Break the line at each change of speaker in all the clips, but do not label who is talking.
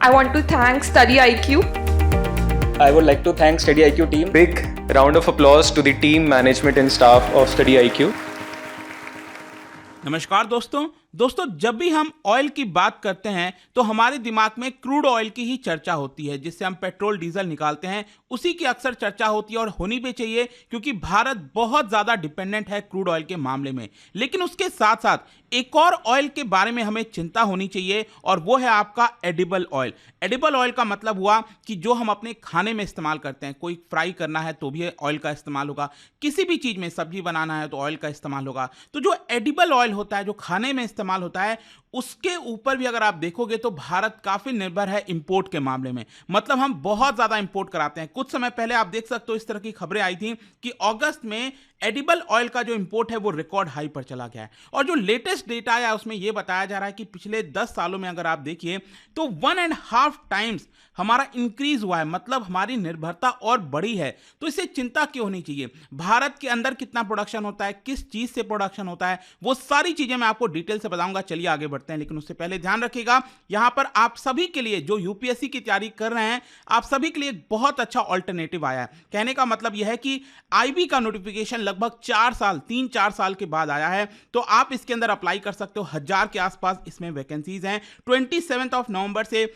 I want to thank Study IQ.
I would like to thank Study IQ team.
Big round of applause to the team, management and staff of Study IQ.
नमस्कार दोस्तों जब भी हम oil की बात करते हैं तो हमारे दिमाग में क्रूड ऑयल की ही चर्चा होती है, जिससे हम पेट्रोल डीजल निकालते हैं। उसी की अक्सर चर्चा होती है और होनी भी चाहिए, क्योंकि भारत बहुत ज़्यादा डिपेंडेंट है क्रूड ऑयल के मामले में। लेकिन उसके साथ साथ एक और ऑयल के बारे में हमें चिंता होनी चाहिए, और वो है आपका एडिबल ऑयल। एडिबल ऑयल का मतलब हुआ कि जो हम अपने खाने में इस्तेमाल करते हैं। कोई फ्राई करना है तो भी ऑयल का इस्तेमाल होगा, किसी भी चीज़ में सब्जी बनाना है तो ऑयल का इस्तेमाल होगा। तो जो एडिबल ऑयल होता है, जो खाने में इस्तेमाल होता है, उसके ऊपर भी अगर आप देखोगे तो भारत काफी निर्भर है इंपोर्ट के मामले में। मतलब हम बहुत ज्यादा इंपोर्ट कराते हैं। कुछ समय पहले आप देख सकते हो इस तरह की खबरें आई थी कि अगस्त में एडिबल ऑयल का जो इंपोर्ट है वो रिकॉर्ड हाई पर चला गया है। और जो लेटेस्ट डेटा आया उसमें यह बताया जा रहा है कि पिछले 10 सालों में अगर आप देखिए तो 1.5 टाइम्स हमारा इंक्रीज हुआ है। मतलब हमारी निर्भरता और बढ़ी है। तो इससे चिंता क्यों होनी चाहिए? भारत के अंदर कितना प्रोडक्शन होता है, किस चीज से प्रोडक्शन होता है, वो सारी चीजें मैं आपको डिटेल से बताऊंगा। चलिए आगे बढ़ते हैं, लेकिन उससे पहले ध्यान रखिएगा, यहां पर आप सभी के लिए जो यूपीएससी की तैयारी कर रहे हैं, आप सभी के लिए एक बहुत अच्छा ऑल्टरनेटिव आया है। कहने का मतलब यह है कि आईबी का नोटिफिकेशन लगभग 3-4 साल के बाद आया है। तो आप इसके अंदर अप्लाई कर सकते हो। 1000 के आसपास इसमें वैकेंसीज हैं। 27 नवंबर से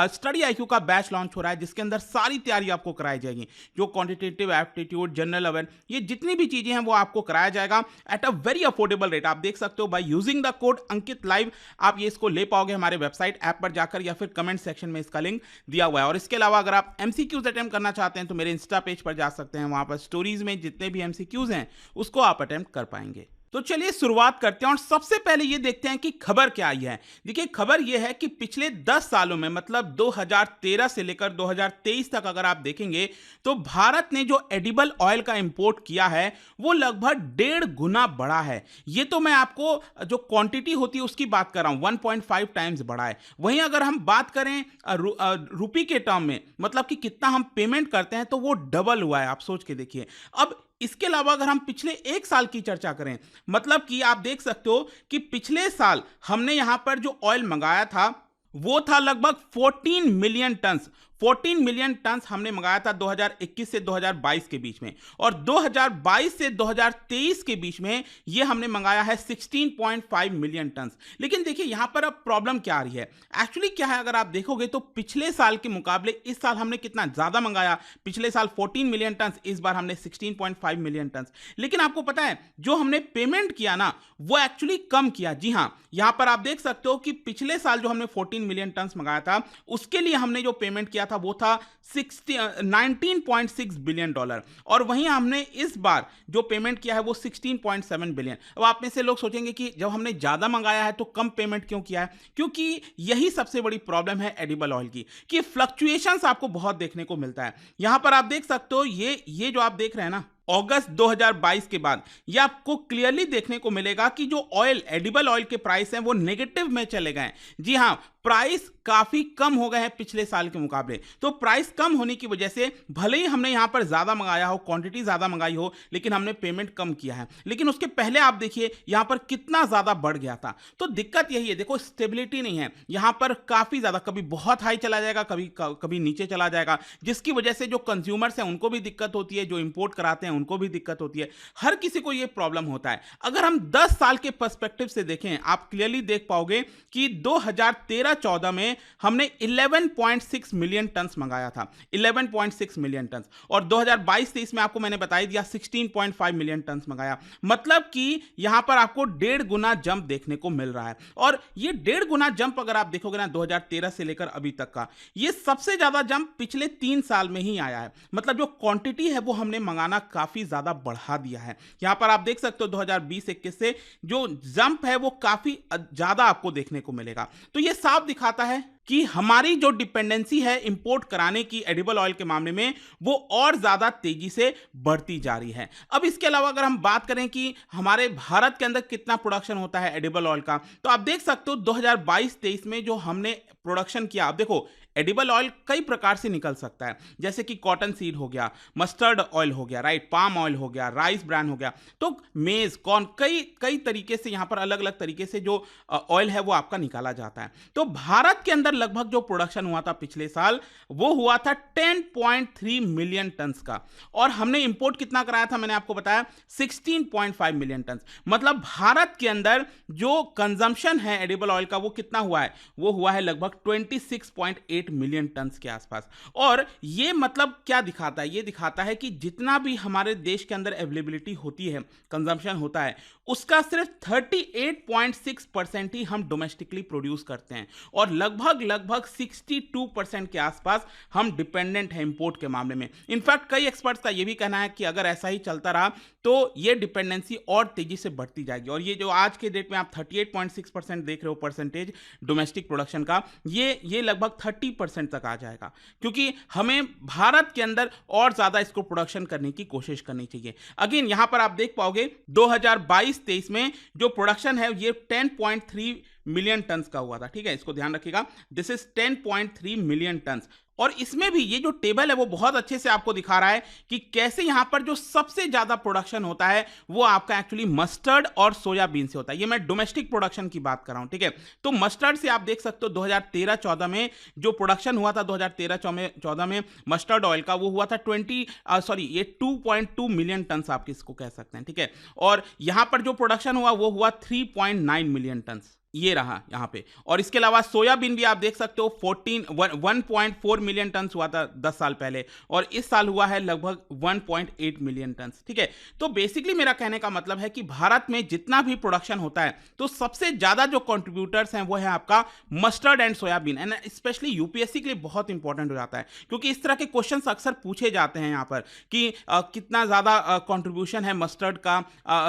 स्टडी आईक्यू का बैच लॉन्च हो रहा है, जिसके अंदर सारी तैयारी आपको कराई जाएगी। जो क्वांटिटेटिव, एप्टीट्यूड, जनरल अवेयर, ये जितनी भी चीजें हैं वो आपको कराया जाएगा at a very affordable rate. आप देख सकते हो by using the code Ankit live आप ये इसको ले पाओगे हमारे वेबसाइट ऐप पर जाकर, या फिर कमेंट सेक्शन में इसका लिंक दिया हुआ है। और इसके अलावा अगर आप एमसीक्यूज अटेम्प्ट करना चाहते हैं तो मेरे इंस्टा पेज पर जा सकते हैं। वहां पर स्टोरीज में जितने भी एमसीक्यूज हैं उसको आप अटेम्प्ट कर पाएंगे। तो चलिए शुरुआत करते हैं और सबसे पहले ये देखते हैं कि खबर क्या आई है। देखिए खबर ये है कि पिछले 10 सालों में, मतलब 2013 से लेकर 2023 तक अगर आप देखेंगे तो भारत ने जो एडिबल ऑयल का इंपोर्ट किया है वो लगभग 1.5 गुना बढ़ा है। ये तो मैं आपको जो क्वांटिटी होती है उसकी बात कर रहा हूं, 1.5 टाइम्स बढ़ा है। वहीं अगर हम बात करें रुपये के टर्म में, मतलब कि कितना हम पेमेंट करते हैं, तो वो डबल हुआ है। आप सोच के देखिए। अब इसके अलावा अगर हम पिछले 1 साल की चर्चा करें, मतलब कि आप देख सकते हो कि पिछले साल हमने यहां पर जो ऑयल मंगाया था वो था लगभग 14 मिलियन टन्स। 14 मिलियन टन्स हमने मंगाया था 2021 से 2022 के बीच में, और 2022 से 2023 के बीच में ये हमने मंगाया है 16.5 मिलियन टन्स। लेकिन देखिए यहां पर अब प्रॉब्लम क्या आ रही है। एक्चुअली क्या है, अगर आप देखोगे तो पिछले साल के मुकाबले इस साल हमने कितना ज्यादा मंगाया। पिछले साल 14 मिलियन टन्स, इस बार हमने 16.5 मिलियन टन्स। लेकिन आपको पता है जो हमने पेमेंट किया ना वो एक्चुअली कम किया। जी हां, यहां पर आप देख सकते हो कि पिछले साल जो हमने 14 मिलियन टन्स मंगाया था उसके लिए हमने जो पेमेंट किया था वो था 19.6 बिलियन डॉलर, और वहीं हमने इस बार जो पेमेंट किया है वो 16.7 बिलियन। अब आप में से लोग सोचेंगे कि जब हमने ज्यादा मंगाया है तो कम पेमेंट क्यों किया है? क्योंकि यही सबसे बड़ी प्रॉब्लम है एडिबल ऑयल की, कि फ्लक्चुएशंस आपको बहुत देखने को मिलता है। यहां पर आप देख सकते हो ये जो आप देख रहे हैं ना, अगस्त 2022 के बाद ये आपको क्लियरली देखने को मिलेगा कि जो ऑयल, एडिबल ऑयल के प्राइस हैं वो नेगेटिव में चले गए। जी हां, प्राइस काफी कम हो गए हैं पिछले साल के मुकाबले। तो प्राइस कम होने की वजह से भले ही हमने यहां पर ज्यादा मंगाया हो, क्वांटिटी ज्यादा मंगाई हो, लेकिन हमने पेमेंट कम किया है। लेकिन उसके पहले आप देखिए यहां पर कितना ज्यादा बढ़ गया था। तो दिक्कत यही है, देखो स्टेबिलिटी नहीं है यहां पर। काफी ज्यादा, कभी बहुत हाई चला जाएगा, कभी नीचे चला जाएगा, जिसकी वजह से जो कंज्यूमर्स हैं उनको भी दिक्कत होती है, जो इंपोर्ट कराते हैं उनको भी दिक्कत होती है। हर किसी को यह प्रॉब्लम होता है। अगर हम 10 साल के पर्सपेक्टिव से देखें, आप क्लियरली देख पाओगे कि 2013-14 में हमने 11.6 मिलियन टन्स मंगाया था, 11.6 मिलियन टन्स, और 2022-23 में आपको मैंने बता ही दिया 16.5 मिलियन टन्स मंगाया। मतलब कि यहां पर आपको 1.5 गुना जंप देखने को मिल रहा है। और ये 1.5 गुना जंप अगर आप देखोगे ना 2013 से लेकर अभी तक का, ये सबसे ज्यादा जंप पिछले 3 साल में ही आया है। मतलब जो क्वांटिटी है वो हमने मंगाना काफी ज्यादा बढ़ा दिया है। यहां पर आप देख सकते हो 2020-21 से जो जंप है वो काफी ज्यादा आपको देखने को मिलेगा। तो ये साफ दिखाता है कि हमारी जो डिपेंडेंसी है इंपोर्ट कराने की एडिबल ऑयल के मामले में वो और ज्यादा तेजी से बढ़ती जा रही है। अब इसके अलावा अगर हम बात करें कि हमारे भारत के अंदर कितना प्रोडक्शन होता है एडिबल ऑयल का, तो आप देख सकते हो 2022-23 में जो हमने प्रोडक्शन किया, आप देखो एडिबल ऑयल कई प्रकार से निकल सकता है, जैसे कि कॉटन सीड हो गया, मस्टर्ड ऑयल हो गया, राइट, पाम ऑयल हो गया, राइस ब्रांड हो गया, तो मेज, कॉर्न, कई कई तरीके से यहाँ पर अलग अलग तरीके से जो ऑयल है वो आपका निकाला जाता है। तो भारत के अंदर लगभग जो प्रोडक्शन हुआ था पिछले साल वो हुआ था 10.3 मिलियन टन्स का, और हमने इंपोर्ट कितना कराया था, मैंने आपको बताया 16.5 मिलियन टन्स। मतलब भारत के अंदर जो कंजम्पशन है एडिबल ऑयल का वो कितना हुआ है, वो हुआ है लगभग 26.8 मिलियन टन्स के आसपास। और ये मतलब क्या दिखाता है, ये दिखाता है कि जितना भी हमारे देश के अंदर अवेलेबिलिटी होती है, कंजम्पशन होता है, उसका सिर्फ 38.6% ही हम डोमेस्टिकली प्रोड्यूस करते हैं, और लगभग 62% के आसपास हम डिपेंडेंट हैं इंपोर्ट के मामले में। इनफैक्ट कई एक्सपर्ट्स का यह भी कहना है कि अगर ऐसा ही चलता रहा तो ये डिपेंडेंसी और तेजी से बढ़ती जाएगी, और ये जो आज के डेट में आप 38.6% देख रहे हो परसेंटेज डोमेस्टिक प्रोडक्शन का, ये लगभग 30% तक आ जाएगा, क्योंकि हमें भारत के अंदर और ज्यादा इसको प्रोडक्शन करने की कोशिश करनी चाहिए। अगेन यहां पर आप देख पाओगे 2022-23 में जो प्रोडक्शन है ये 10.3 मिलियन टन्स का हुआ था, ठीक है, इसको ध्यान रखिएगा, दिस इज 10.3 मिलियन टन्स। और इसमें भी ये जो टेबल है वो बहुत अच्छे से आपको दिखा रहा है कि कैसे यहां पर जो सबसे ज्यादा प्रोडक्शन होता है वो आपका एक्चुअली मस्टर्ड और सोयाबीन से होता है। ये मैं डोमेस्टिक प्रोडक्शन की बात कर रहा हूं, ठीक है। तो मस्टर्ड से आप देख सकते हो 2013-14 में जो प्रोडक्शन हुआ था 2013-14 में मस्टर्ड ऑयल का, वो हुआ था 2.2 मिलियन टन्स आप इसको कह सकते हैं, ठीक है। और यहां पर जो प्रोडक्शन हुआ वो हुआ 3.9 मिलियन टन्स, ये रहा यहां पे। और इसके अलावा सोयाबीन भी आप देख सकते हो 1.4 मिलियन टन हुआ था 10 साल पहले, और इस साल हुआ है लगभग 1.8 मिलियन टन, ठीक है। तो बेसिकली मेरा कहने का मतलब है कि भारत में जितना भी प्रोडक्शन होता है तो सबसे ज्यादा जो कंट्रीब्यूटर्स हैं वो है आपका mustard and soybean, and specially UPSC के लिए बहुत इंपॉर्टेंट हो जाता है, क्योंकि इस तरह के क्वेश्चन अक्सर पूछे जाते हैं यहां पर कि कितना ज्यादा कंट्रीब्यूशन है मस्टर्ड का,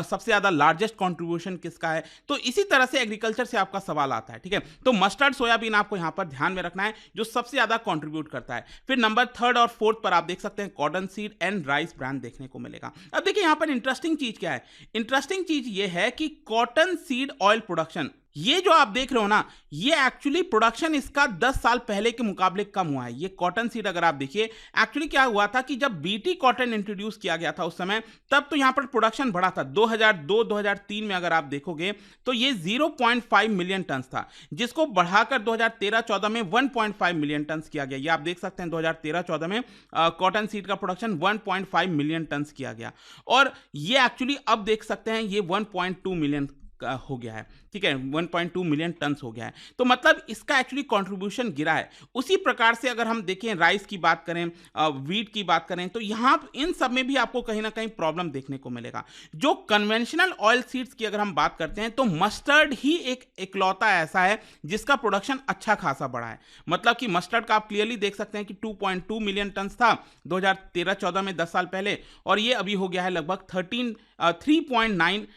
सबसे ज्यादा लार्जेस्ट कंट्रीब्यूशन किसका है। तो इसी तरह से एग्रीकल्चर से आपका सवाल आता है, ठीक है। तो मस्टर्ड सोयाबीन आपको यहां पर ध्यान में रखना है जो सबसे ज्यादा कंट्रीब्यूट करता है। फिर नंबर 3rd और 4th पर आप देख सकते हैं cotton seed and rice brand देखने को मिलेगा। अब देखिए यहां पर इंटरेस्टिंग चीज क्या है, इंटरेस्टिंग चीज ये है कि कॉटन सीड ऑयल प्रोडक्शन, ये जो आप देख रहे हो ना, ये एक्चुअली प्रोडक्शन इसका 10 साल पहले के मुकाबले कम हुआ है। ये कॉटन सीड अगर आप देखिए, एक्चुअली क्या हुआ था कि जब बीटी कॉटन इंट्रोड्यूस किया गया था उस समय, तब तो यहां पर प्रोडक्शन बढ़ा था। 2002-2003 में अगर आप देखोगे तो ये 0.5 मिलियन टन था, जिसको बढ़ाकर 2013-14 में 1.5 मिलियन टन किया गया। ये आप देख सकते हैं 2013-14 में कॉटन सीड का प्रोडक्शन 1.5 मिलियन टन किया गया, और ये एक्चुअली अब देख सकते हैं ये 1.2 मिलियन हो गया है, ठीक है, 1.2 मिलियन टन्स हो गया है। तो मतलब इसका एक्चुअली कंट्रीब्यूशन गिरा है। उसी प्रकार से अगर हम देखें राइस की बात करें, वीट की बात करें, तो यहां इन सब में भी आपको कहीं ना कहीं प्रॉब्लम देखने को मिलेगा। जो कन्वेंशनल ऑयल सीड्स की अगर हम बात करते हैं तो मस्टर्ड ही एक इकलौता ऐसा है जिसका प्रोडक्शन अच्छा खासा बढ़ा है। मतलब कि मस्टर्ड का आप क्लियरली देख सकते हैं कि 2.2 मिलियन टन था 2013-14 में 10 साल पहले, और ये अभी हो गया है लगभग 3.9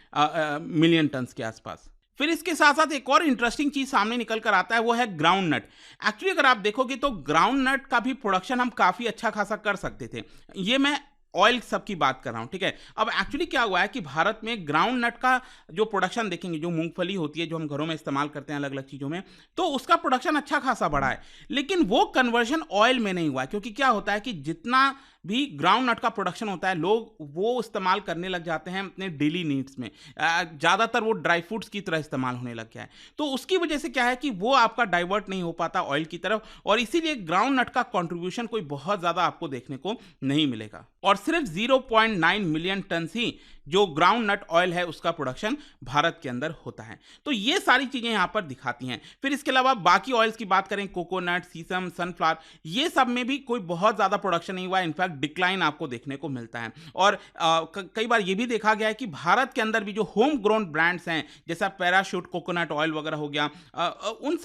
मिलियन टन के आसपास। फिर इसके साथ साथ एक और इंटरेस्टिंग चीज सामने निकल कर आता है, वो है ग्राउंड नट। एक्चुअली अगर आप देखोगे तो ग्राउंड नट का भी प्रोडक्शन हम काफी अच्छा खासा कर सकते थे। ये मैं ऑयल सब की बात कर रहा हूं, ठीक है। अब एक्चुअली क्या हुआ है कि भारत में ग्राउंड नट का जो प्रोडक्शन देखेंगे, जो मूंगफली होती है जो हम घरों में इस्तेमाल करते हैं अलग अलग चीजों में, तो उसका प्रोडक्शन अच्छा खासा बढ़ा है, लेकिन वो कन्वर्जन ऑयल में नहीं हुआ है। क्योंकि क्या होता है कि जितना भी ग्राउंड नट का प्रोडक्शन होता है लोग वो इस्तेमाल करने लग जाते हैं अपने डेली नीड्स में, ज़्यादातर वो ड्राई फ्रूट्स की तरह इस्तेमाल होने लग गया है। तो उसकी वजह से क्या है कि वो आपका डाइवर्ट नहीं हो पाता ऑयल की तरफ, और इसीलिए ग्राउंड नट का कंट्रीब्यूशन कोई बहुत ज़्यादा आपको देखने को नहीं मिलेगा। और सिर्फ 0.9 मिलियन टन ही जो ग्राउंड नट ऑयल है उसका प्रोडक्शन भारत के अंदर होता है। तो ये सारी चीज़ें यहाँ पर दिखाती हैं। फिर इसके अलावा बाकी ऑयल्स की बात करें, कोकोनट, सीसम, सनफ्लावर, ये सब में भी कोई बहुत ज़्यादा प्रोडक्शन नहीं हुआ, इनफैक्ट डिक्लाइन आपको देखने को मिलता है। और कई बार ये भी देखा गया है कि भारत के अंदर भी जो होम ग्रोन ब्रांड्स हैं जैसा पैराशूट कोकोनट ऑयल वगैरह हो गया, उन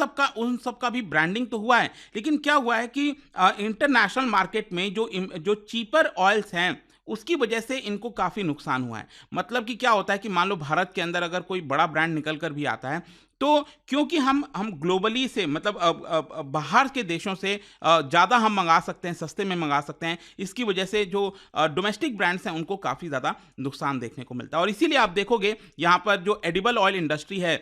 सब का भी ब्रांडिंग तो हुआ है, लेकिन क्या हुआ है कि इंटरनेशनल मार्केट में जो चीपर ऑयल्स हैं उसकी वजह से इनको काफ़ी नुकसान हुआ है। मतलब कि क्या होता है कि मान लो भारत के अंदर अगर कोई बड़ा ब्रांड निकल कर भी आता है तो क्योंकि हम ग्लोबली से मतलब बाहर के देशों से ज़्यादा हम मंगा सकते हैं, सस्ते में मंगा सकते हैं, इसकी वजह से जो डोमेस्टिक ब्रांड्स हैं उनको काफ़ी ज़्यादा नुकसान देखने को मिलता है। और इसीलिए आप देखोगे यहाँ पर जो एडिबल ऑयल इंडस्ट्री है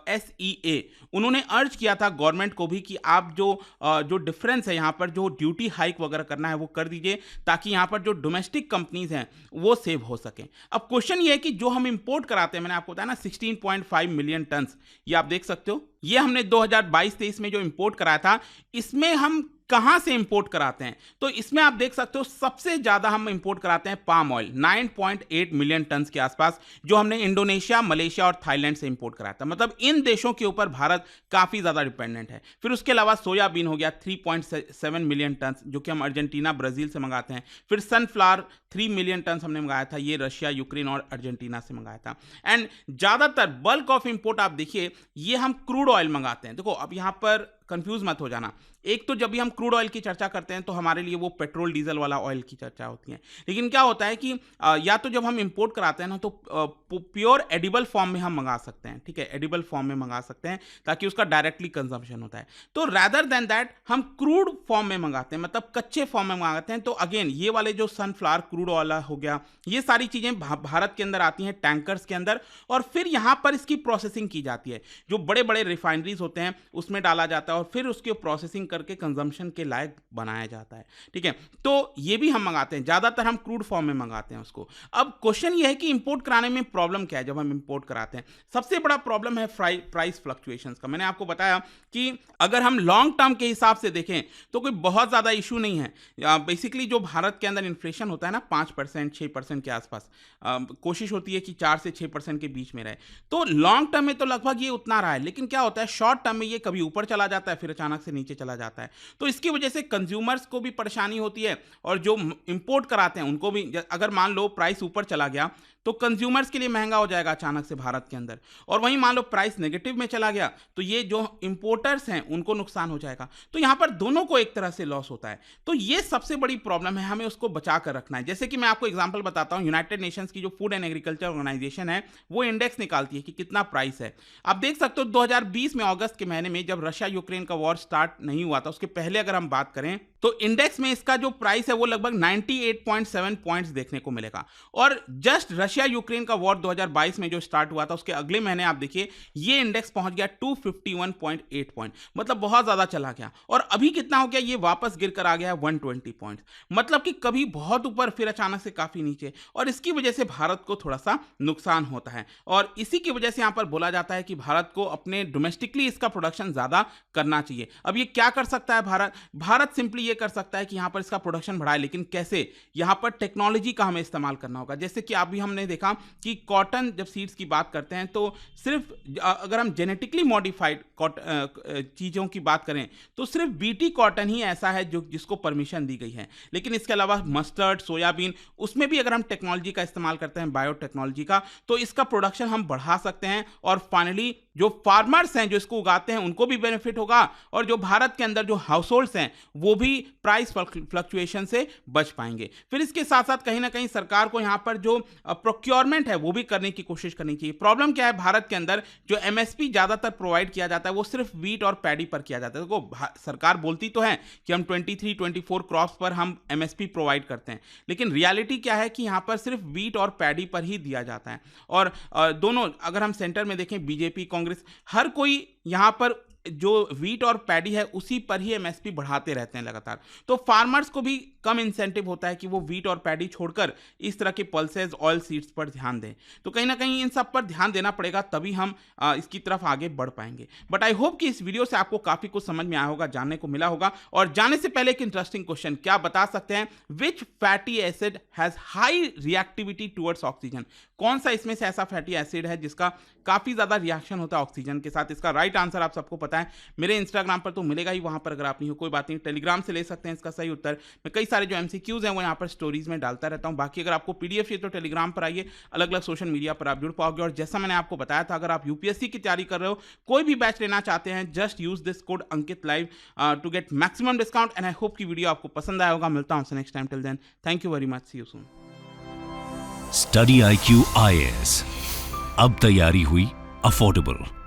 SEA, उन्होंने अर्ज किया था गवर्नमेंट को भी कि आप जो डिफरेंस है यहाँ पर जो ड्यूटी हाइक वगैरह करना है वो कर दीजिए, ताकि यहाँ पर जो डोमेस्टिक कंपनीज हैं वो सेव हो सकें। अब क्वेश्चन ये है कि जो हम इंपोर्ट कराते हैं, मैंने आपको बताया ना 16.5 मिलियन टन, ये आप देख सकते हो, ये हमने 2022-23 में जो इंपोर्ट कराया था, इसमें हम कहां से इंपोर्ट कराते हैं? तो इसमें आप देख सकते हो सबसे ज्यादा हम इंपोर्ट कराते हैं पाम ऑयल, 9.8 मिलियन टन के आसपास, जो हमने इंडोनेशिया, मलेशिया और थाईलैंड से इंपोर्ट कराया था। मतलब इन देशों के ऊपर भारत काफी ज्यादा डिपेंडेंट है। फिर उसके अलावा सोयाबीन हो गया 3.7 मिलियन टन, जो कि हम अर्जेंटीना, ब्राजील से मंगाते हैं। फिर सनफ्लावर 3 मिलियन टन हमने मंगाया था, ये रशिया, यूक्रेन और अर्जेंटीना से मंगाया था। एंड ज्यादातर बल्क ऑफ इंपोर्ट आप देखिए, ये हम क्रूड ऑयल मंगाते हैं। देखो अब यहां पर कंफ्यूज मत हो जाना, एक तो जब भी हम क्रूड ऑयल की चर्चा करते हैं तो हमारे लिए वो पेट्रोल डीजल वाला ऑयल की चर्चा होती है, लेकिन क्या होता है कि या तो जब हम इंपोर्ट कराते हैं ना तो प्योर एडिबल फॉर्म में हम मंगा सकते हैं, ठीक है, एडिबल फॉर्म में मंगा सकते हैं ताकि उसका डायरेक्टली कंजम्पशन होता है। तो रैदर देन दैट हम क्रूड फॉर्म में मंगाते हैं, मतलब कच्चे फॉर्म में मंगाते हैं। तो अगेन ये वाले जो सनफ्लावर क्रूड ऑयल हो गया, ये सारी चीजें भारत के अंदर आती हैं टैंकर्स के अंदर, और फिर यहां पर इसकी प्रोसेसिंग की जाती है, जो बड़े बड़े रिफाइनरीज होते हैं उसमें डाला जाता है और फिर उसकी प्रोसेसिंग करके कंजम्पशन के लायक बनाया जाता है, ठीक है। तो ये भी हम मंगाते हैं, ज्यादातर हम क्रूड फॉर्म में मंगाते हैं उसको। अब क्वेश्चन ये है कि इंपोर्ट कराने में प्रॉब्लम क्या है जब हम इंपोर्ट कराते हैं? सबसे बड़ा प्रॉब्लम है प्राइस फ्लक्चुएशंस का। मैंने आपको बताया कि अगर हम लॉन्ग टर्म के हिसाब से देखें तो कोई बहुत ज्यादा इशू नहीं है। बेसिकली जो भारत के अंदर इन्फ्लेशन होता है ना 5%, 6% के आसपास, कोशिश होती है कि 4 से 6% के बीच में रहे। तो लॉन्ग टर्म में तो लगभग ये उतना रहा है, लेकिन क्या होता है शॉर्ट टर्म में ये कभी ऊपर चला जाता है, फिर अचानक से नीचे चला जाता है। तो इसकी वजह से कंज्यूमर्स को भी परेशानी होती है, और जो इंपोर्ट कराते हैं उनको भी, अगर मान लो प्राइस ऊपर चला गया तो कंज्यूमर्स के लिए महंगा हो जाएगा अचानक से भारत के अंदर, और वहीं मान लो प्राइस नेगेटिव में चला गया तो ये जो इंपोर्टर्स हैं उनको नुकसान हो जाएगा। तो यहां पर दोनों को एक तरह से लॉस होता है। तो ये सबसे बड़ी प्रॉब्लम है, हमें उसको बचा कर रखना है। जैसे कि मैं आपको एग्जांपल बताता हूं, यूनाइटेड नेशंस की जो फूड एंड एग्रीकल्चर ऑर्गेनाइजेशन है वो इंडेक्स निकालती है कि कितना प्राइस है। आप देख सकते हो 2020 में अगस्त के महीने में जब रशिया यूक्रेन का वॉर स्टार्ट नहीं हुआ था, उसके पहले अगर हम बात करें तो इंडेक्स में इसका जो प्राइस है वो लगभग 98.7 पॉइंट्स देखने को मिलेगा। और जस्ट रशिया यूक्रेन का वॉर 2022 में जो स्टार्ट हुआ था उसके अगले महीने आप देखिए ये इंडेक्स पहुंच गया 251.8 पॉइंट, मतलब बहुत ज्यादा चला गया। और अभी कितना हो गया, ये वापस गिर कर आ गया 120 पॉइंट, मतलब कि कभी बहुत ऊपर फिर अचानक से काफी नीचे। और इसकी वजह से भारत को थोड़ा सा नुकसान होता है, और इसी की वजह से यहां पर बोला जाता है कि भारत को अपने डोमेस्टिकली इसका प्रोडक्शन ज्यादा करना चाहिए। अब ये क्या कर सकता है भारत सिंपली ये कर सकता है कि यहां पर इसका प्रोडक्शन बढ़ाए, लेकिन कैसे? यहां पर टेक्नोलॉजी का हमें इस्तेमाल करना होगा। जैसे कि अभी हमने देखा कि कॉटन जब सीड्स की बात करते हैं तो सिर्फ अगर हम जेनेटिकली मॉडिफाइड चीजों की बात करें तो सिर्फ बीटी कॉटन ही ऐसा है जो जिसको परमिशन दी गई है, लेकिन इसके अलावा मस्टर्ड, सोयाबीन, उसमें भी अगर हम टेक्नोलॉजी का इस्तेमाल करते हैं, बायोटेक्नोलॉजी का, तो इसका प्रोडक्शन हम बढ़ा सकते हैं। और फाइनली जो फार्मर्स हैं जो इसको उगाते हैं उनको भी बेनिफिट होगा, और जो भारत के अंदर जो हाउस होल्ड्स हैं वो भी प्राइस फ्लक्चुएशन से बच पाएंगे। फिर इसके साथ साथ कहीं ना कहीं सरकार को यहाँ पर जो प्रोक्योरमेंट है वो भी करने की कोशिश करनी चाहिए। प्रॉब्लम क्या है, भारत के अंदर जो एमएसपी ज्यादातर प्रोवाइड किया जाता है वो सिर्फ वीट और पैडी पर किया जाता है। देखो सरकार बोलती तो है कि हम 23-24 क्रॉप्स पर हम एमएसपी प्रोवाइड करते हैं, लेकिन रियलिटी क्या है कि यहाँ पर सिर्फ वीट और पैडी पर ही दिया जाता है। और दोनों, अगर हम सेंटर में देखें, बीजेपी, कांग्रेस, हर कोई यहाँ पर जो वीट और पैडी है उसी पर ही एमएसपी बढ़ाते रहते हैं लगातार। तो फार्मर्स को भी कम इंसेंटिव होता है कि वो वीट और पैडी छोड़कर इस तरह के पल्सेस, ऑयल सीड्स पर ध्यान दें। तो कहीं ना कहीं इन सब पर ध्यान देना पड़ेगा, तभी हम इसकी तरफ आगे बढ़ पाएंगे। बट आई होप कि इस वीडियो से आपको काफी कुछ समझ में आया होगा, जानने को मिला होगा। और जाने से पहले एक इंटरेस्टिंग क्वेश्चन, क्या बता सकते हैं which fatty acid has high reactivity towards oxygen? कौन सा इसमें से ऐसा फैटी एसिड है जिसका काफी ज्यादा रिएक्शन होता है ऑक्सीजन के साथ? इसका राइट आंसर आप सबको पता है, मेरे इंस्टाग्राम पर तो मिलेगा ही, वहां पर अगर आप नहीं हो कोई बात नहीं, टेलीग्राम से ले सकते हैं इसका सही उत्तर। मैं कई सारे जो एमसीक्यूज हैं वो यहाँ पर स्टोरीज में डालता रहता हूँ। बाकी अगर आपको पीडीएफ चाहिए तो टेलीग्राम पर आइए, अलग अलग सोशल मीडिया पर आप जुड़ पाओगे। और जैसा मैंने आपको बताया था, अगर आप यूपीएससी की तैयारी कर रहे हो, कोई भी बैच लेना चाहते हैं, just use this code Ankit live to get maximum discount. And I hope की वीडियो आपको पसंद आया होगा। मिलता हूँ next time, till then thank you very much, see you soon.
Study IQ IAS, अब तैयारी हुई अफोर्डेबल।